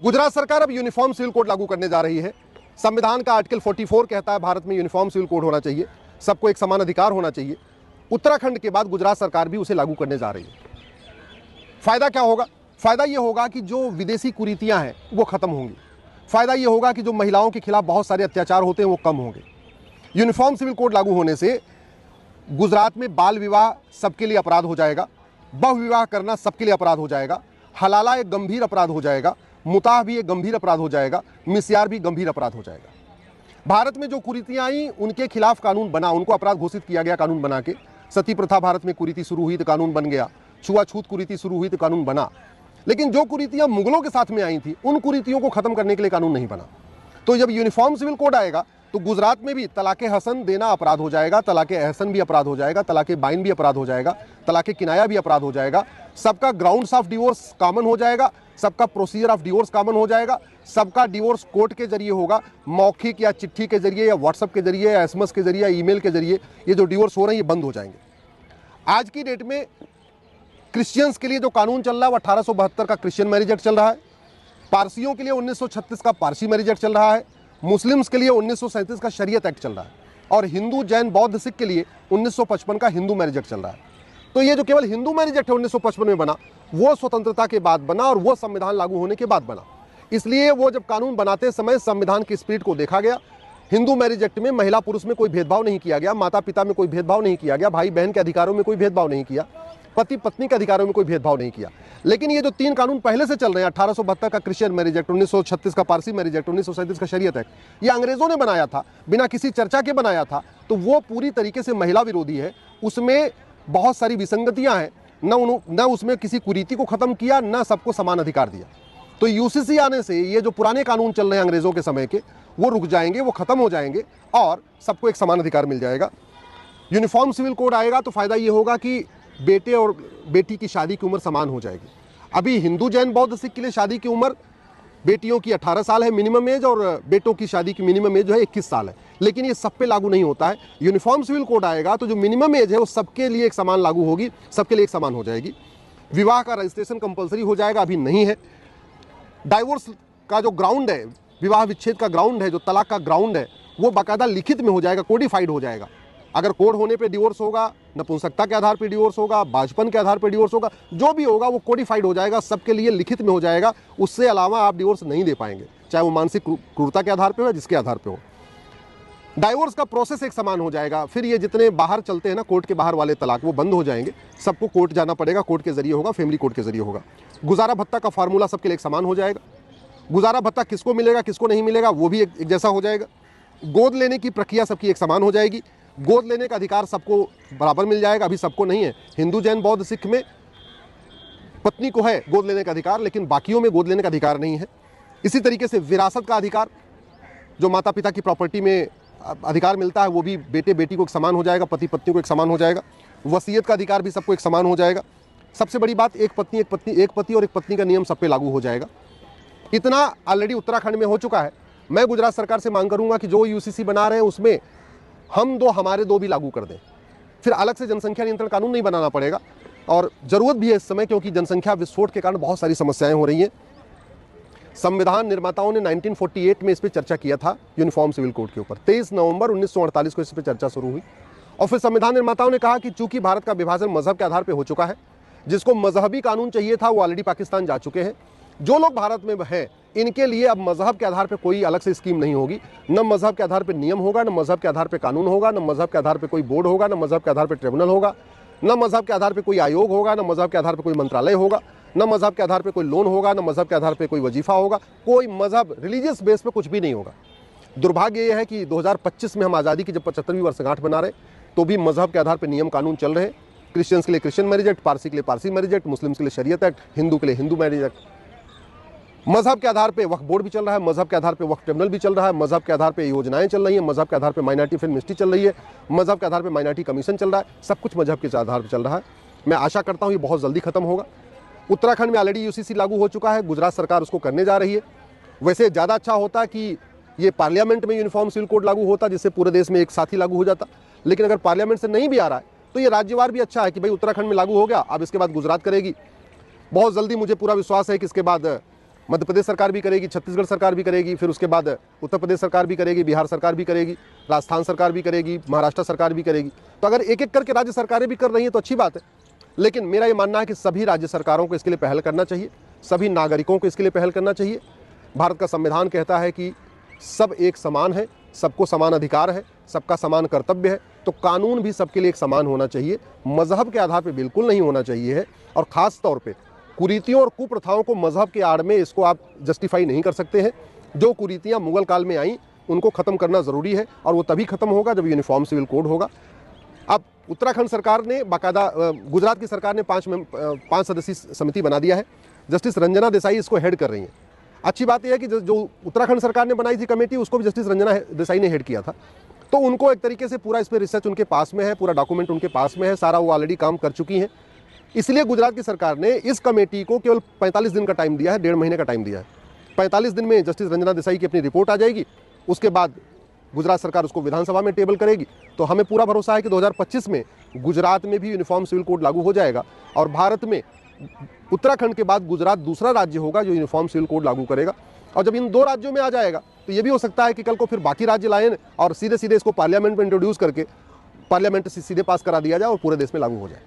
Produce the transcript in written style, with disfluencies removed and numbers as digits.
गुजरात सरकार अब uniform civil code लागू करने जा रही है। संविधान का आर्टिकल 44 कहता है भारत में यूनिफॉर्म सिविल कोड होना चाहिए, सबको एक समान अधिकार होना चाहिए। उत्तराखंड के बाद गुजरात सरकार भी उसे लागू करने जा रही है। फायदा क्या होगा? फायदा यह होगा कि जो विदेशी कुरीतियां हैं वो खत्म होंगी। फायदा यह होगा कि जो महिलाओं के खिलाफ बहुत सारे अत्याचार होते हैं वो कम होंगे। यूनिफॉर्म सिविल कोड लागू होने से गुजरात में बाल विवाह सबके लिए अपराध हो जाएगा, बहु विवाह करना सबके लिए अपराध हो जाएगा, हलाला एक गंभीर अपराध हो जाएगा, मुताह भी एक गंभीर अपराध हो जाएगा, मिस्यार भी गंभीर अपराध हो जाएगा। भारत में जो कुरीतियां आई उनके खिलाफ कानून बना, उनको अपराध घोषित किया गया कानून बना के। सती प्रथा भारत में कुरीति शुरू हुई तो कानून बन गया, छुआछूत कुरीति शुरू हुई तो कानून बना। लेकिन जो कुरीतियां मुगलों के साथ में आई थी उन कुरीतियों को खत्म करने के लिए कानून नहीं बना। तो जब यूनिफॉर्म सिविल कोड आएगा तो गुजरात में भी तलाके हसन देना अपराध हो जाएगा, तलाके एहसन भी अपराध हो जाएगा, तलाके बाइन भी अपराध हो जाएगा, तलाके किनाया भी अपराध हो जाएगा। सबका ग्राउंड्स ऑफ डिवोर्स कॉमन हो जाएगा, सबका प्रोसीजर ऑफ डिवोर्स कॉमन हो जाएगा, सबका डिवोर्स कोर्ट के जरिए होगा, मौखिक या चिट्ठी के जरिए या व्हाट्सएप के जरिए या एसएमएस के जरिए या ईमेल के जरिए ये जो डिवोर्स हो रहे हैं ये बंद हो जाएंगे। आज की डेट में क्रिश्चियंस के लिए जो कानून चल रहा है वो 1872 का क्रिश्चियन मैरिज एक्ट चल रहा है, पारसियों के लिए 1936 का पारसी मैरिज एक्ट चल रहा है, मुस्लिम्स के लिए 1937 का शरीयत एक्ट चल रहा है और हिंदू जैन बौद्ध सिख के लिए 1955 का हिंदू मैरिज एक्ट चल रहा है। तो ये जो केवल हिंदू मैरिज एक्ट है 1955 में बना, वो स्वतंत्रता के बाद बना और वो संविधान लागू होने के बाद बना। इसलिए वो जब कानून बनाते समय संविधान की स्पिरिट को देखा गया। हिंदू मैरिज एक्ट में महिला पुरुष में कोई भेदभाव नहीं किया गया, माता पिता में कोई भेदभाव नहीं किया गया, भाई बहन के अधिकारों में कोई भेदभाव नहीं किया, पति पत्नी के अधिकारों में कोई भेदभाव नहीं किया। लेकिन ये जो तीन कानून पहले से चल रहे हैं, 1872 का क्रिश्चियन मैरिज एक्ट, 1936 का पारसी मैरिज एक्ट, 1937 का शरीयत एक्ट, ये अंग्रेजों ने बनाया था, बिना किसी चर्चा के बनाया था, तो वो पूरी तरीके से महिला विरोधी है। उसमें बहुत सारी विसंगतियां हैं, न उसमें किसी कुरीति को खत्म किया, न सबको समान अधिकार दिया। तो यूसीसी आने से ये जो पुराने कानून चल रहे हैं अंग्रेजों के समय के, वो रुक जाएंगे, वो खत्म हो जाएंगे और सबको एक समान अधिकार मिल जाएगा। यूनिफॉर्म सिविल कोड आएगा तो फायदा ये होगा कि बेटे और बेटी की शादी की उम्र समान हो जाएगी। अभी हिंदू जैन बौद्ध सिख के लिए शादी की उम्र बेटियों की 18 साल है मिनिमम एज और बेटों की शादी की मिनिमम एज जो है 21 साल है। लेकिन ये सब पे लागू नहीं होता है। यूनिफॉर्म सिविल कोड आएगा तो जो मिनिमम एज है वो सबके लिए एक समान लागू होगी, सबके लिए एक समान हो जाएगी। विवाह का रजिस्ट्रेशन कंपलसरी हो जाएगा, अभी नहीं है। डाइवोर्स का जो ग्राउंड है, विवाह विच्छेद का ग्राउंड है, जो तलाक का ग्राउंड है, वो बाकायदा लिखित में हो जाएगा, कोडिफाइड हो जाएगा। अगर कोड होने पे डिवोर्स होगा, नपुंसकता के आधार पे डिवोर्स होगा, बाजपन के आधार पे डिवोर्स होगा, जो भी होगा वो कोडिफाइड हो जाएगा, सबके लिए लिखित में हो जाएगा। उससे अलावा आप डिवोर्स नहीं दे पाएंगे, चाहे वो मानसिक क्रूरता के आधार पे हो, जिसके आधार पे हो। डाइवोर्स का प्रोसेस एक समान हो जाएगा। फिर ये जितने बाहर चलते हैं ना, कोर्ट के बाहर वाले तलाक, वो बंद हो जाएंगे। सबको कोर्ट जाना पड़ेगा, कोर्ट के जरिए होगा, फैमिली कोर्ट के जरिए होगा। गुजारा भत्ता का फार्मूला सबके लिए एक समान हो जाएगा। गुजारा भत्ता किसको मिलेगा किसको नहीं मिलेगा वो भी एक जैसा हो जाएगा। गोद लेने की प्रक्रिया सबकी एक समान हो जाएगी। गोद लेने का अधिकार सबको बराबर मिल जाएगा, अभी सबको नहीं है। हिंदू जैन बौद्ध सिख में पत्नी को है गोद लेने का अधिकार, लेकिन बाकियों में गोद लेने का अधिकार नहीं है। इसी तरीके से विरासत का अधिकार, जो माता पिता की प्रॉपर्टी में अधिकार मिलता है, वो भी बेटे बेटी को एक समान हो जाएगा, पति पत्नी को एक समान हो जाएगा। वसीयत का अधिकार भी सबको एक समान हो जाएगा। सबसे बड़ी बात, एक पति और एक पत्नी का नियम सब पे लागू हो जाएगा। इतना ऑलरेडी उत्तराखंड में हो चुका है। मैं गुजरात सरकार से मांग करूंगा कि जो यूसीसी बना रहे हैं उसमें हम दो हमारे दो भी लागू कर दें। फिर अलग से जनसंख्या नियंत्रण कानून नहीं बनाना पड़ेगा, और जरूरत भी है इस समय, क्योंकि जनसंख्या विस्फोट के कारण बहुत सारी समस्याएं हो रही हैं। संविधान निर्माताओं ने 1948 में इस पर चर्चा किया था, यूनिफॉर्म सिविल कोड के ऊपर। 23 नवंबर 1948 को इस पर चर्चा शुरू हुई और फिर संविधान निर्माताओं ने कहा कि चूंकि भारत का विभाजन मजहब के आधार पर हो चुका है, जिसको मजहबी कानून चाहिए था वो ऑलरेडी पाकिस्तान जा चुके हैं। जो लोग भारत में हैं इनके लिए अब मजहब के आधार पर कोई अलग से स्कीम नहीं होगी। न मजहब के आधार पर नियम होगा, न मजहब के आधार पर कानून होगा, न मजहब के आधार पर कोई बोर्ड होगा, न मजहब के आधार पर ट्रिब्यूनल होगा, न मजहब के आधार पर कोई आयोग होगा, न मजहब के आधार पर कोई मंत्रालय होगा, न मजहब के आधार पर कोई लोन होगा, न मजहब के आधार पर कोई वजीफा होगा। कोई मजहब रिलीजियस बेस पे कुछ भी नहीं होगा। दुर्भाग्य यह है कि 2025 में हम आज़ादी की जब 75वीं वर्षगांठ मना रहे तो भी मजहब के आधार पर नियम कानून चल रहे हैं। क्रिश्चियंस के लिए क्रिश्चियन मैरिज एक्ट, पारसी के लिए पारसी मैरिज एक्ट, मुस्लिम्स के लिए शरीयत एक्ट, हिंदू के लिए हिंदू मैरिज एक्ट। मजहब के आधार पे वक्फ बोर्ड भी चल रहा है, मजहब के आधार पे वक्फ ट्रिब्यूनल भी चल रहा है, मजहब के आधार पे योजनाएं चल रही हैं, मजहब के आधार पे माइनॉरिटी फिल्म मिनिस्ट्री चल रही है, मजहब के आधार पे माइनॉरिटी कमीशन चल रहा है। सब कुछ मजहब के आधार पर चल रहा है। मैं आशा करता हूँ ये बहुत जल्दी खत्म होगा। उत्तराखंड में ऑलरेडी यूसीसी लागू हो चुका है, गुजरात सरकार उसको करने जा रही है। वैसे ज़्यादा अच्छा होता कि ये पार्लियामेंट में यूनिफॉर्म सिविल कोड लागू होता, जिससे पूरे देश में एक साथ ही लागू हो जाता। लेकिन अगर पार्लियामेंट से नहीं भी आ रहा है तो ये राज्यवार भी अच्छा है कि भाई उत्तराखंड में लागू हो गया, अब इसके बाद गुजरात करेगी। बहुत जल्दी मुझे पूरा विश्वास है कि इसके बाद मध्य प्रदेश सरकार भी करेगी, छत्तीसगढ़ सरकार भी करेगी, फिर उसके बाद उत्तर प्रदेश सरकार भी करेगी, बिहार सरकार भी करेगी, राजस्थान सरकार भी करेगी, महाराष्ट्र सरकार भी करेगी। तो अगर एक एक करके राज्य सरकारें भी कर रही हैं तो अच्छी बात है। लेकिन मेरा ये मानना है कि सभी राज्य सरकारों को इसके लिए पहल करना चाहिए, सभी नागरिकों को इसके लिए पहल करना चाहिए। भारत का संविधान कहता है कि सब एक समान है, सबको समान अधिकार है, सबका समान कर्तव्य है, तो कानून भी सबके लिए एक समान होना चाहिए, मजहब के आधार पर बिल्कुल नहीं होना चाहिए है। और ख़ास तौर पे कुरीतियों और कुप्रथाओं को मजहब के आड़ में इसको आप जस्टिफाई नहीं कर सकते हैं। जो कुरीतियाँ मुगल काल में आईं उनको ख़त्म करना ज़रूरी है, और वो तभी ख़त्म होगा जब यूनिफॉर्म सिविल कोड होगा। अब उत्तराखंड सरकार ने बाकायदा, गुजरात की सरकार ने 5 सदस्यीय समिति बना दिया है। जस्टिस रंजना देसाई इसको हेड कर रही हैं। अच्छी बात यह है कि जो उत्तराखंड सरकार ने बनाई थी कमेटी, उसको भी जस्टिस रंजना देसाई ने हेड किया था। तो उनको एक तरीके से पूरा इस पर रिसर्च उनके पास में है, पूरा डॉक्यूमेंट उनके पास में है, सारा वो ऑलरेडी काम कर चुकी हैं। इसलिए गुजरात की सरकार ने इस कमेटी को केवल 45 दिन का टाइम दिया है, 1.5 महीने का टाइम दिया है। 45 दिन में जस्टिस रंजना देसाई की अपनी रिपोर्ट आ जाएगी, उसके बाद गुजरात सरकार उसको विधानसभा में टेबल करेगी। तो हमें पूरा भरोसा है कि 2025 में गुजरात में भी यूनिफॉर्म सिविल कोड लागू हो जाएगा, और भारत में उत्तराखंड के बाद गुजरात दूसरा राज्य होगा जो यूनिफॉर्म सिविल कोड लागू करेगा। और जब इन 2 राज्यों में आ जाएगा तो ये भी हो सकता है कि कल को फिर बाकी राज्य लाएं और सीधे सीधे इसको पार्लियामेंट में इंट्रोड्यूस करके पार्लियामेंट से सीधे पास करा दिया जाए और पूरे देश में लागू हो जाए।